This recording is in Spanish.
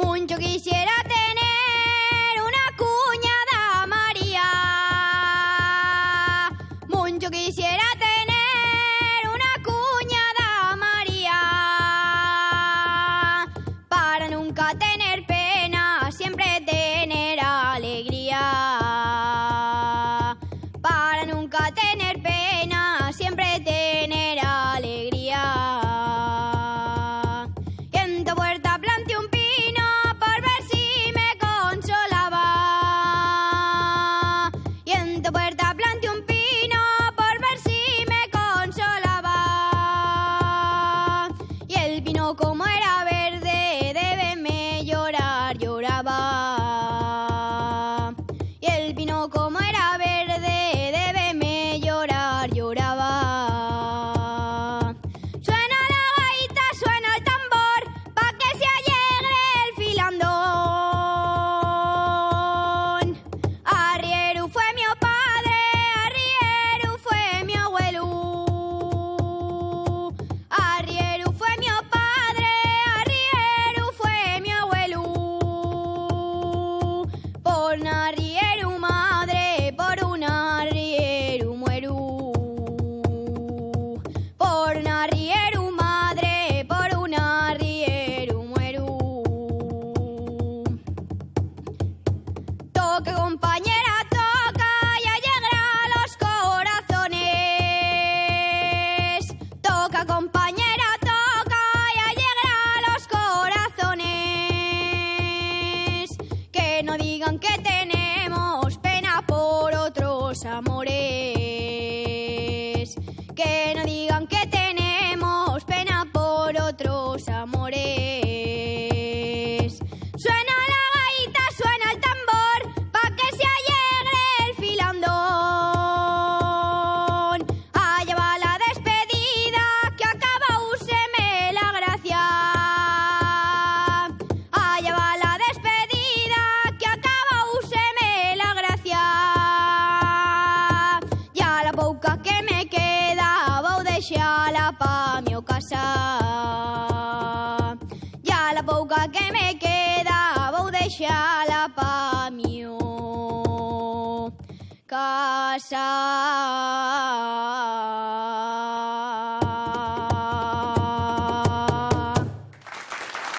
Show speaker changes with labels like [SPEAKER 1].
[SPEAKER 1] Mucho quisiera tener una cuñada María. Mucho quisiera tener una cuñada María. Para nunca tener pena, siempre tener alegría. Para nunca tener pena, siempre tener alegría. Y en tu puerta planté un pino por ver si me consolaba. Y en tu puerta planté un pino por ver si me consolaba. Y el pino como era verde, de verme llorar, lloraba. Y el pino como era verde, de verme llorar, lloraba. Suena la gaita, suena el tambor, pa' que se alegre el filandón. Arriero fue mi padre, arriero fue mi abuelo. Arriero fue mi padre, arriero fue mi abuelo. Por un arriero madre, por un arriero muero. Por un arriero madre, por un arriero muero. Toca compañera, toca, ya llegará los corazones. Toca compañera, toca, ya llegará los corazones. Que no digan que tenemos pena por otros amores. Que no digan que tenemos pena por otros amores. Suena la gaita, suena el tambor, pa' que se alegre el filandón. Allá va la despedida, que acaba úseme la gracia. Allá va la despedida, que acaba úseme la gracia. Ya la pouca que me queda, vau deixar-la pa meu casa. Ja la pouca que me queda, vau deixar-la pa meu casa.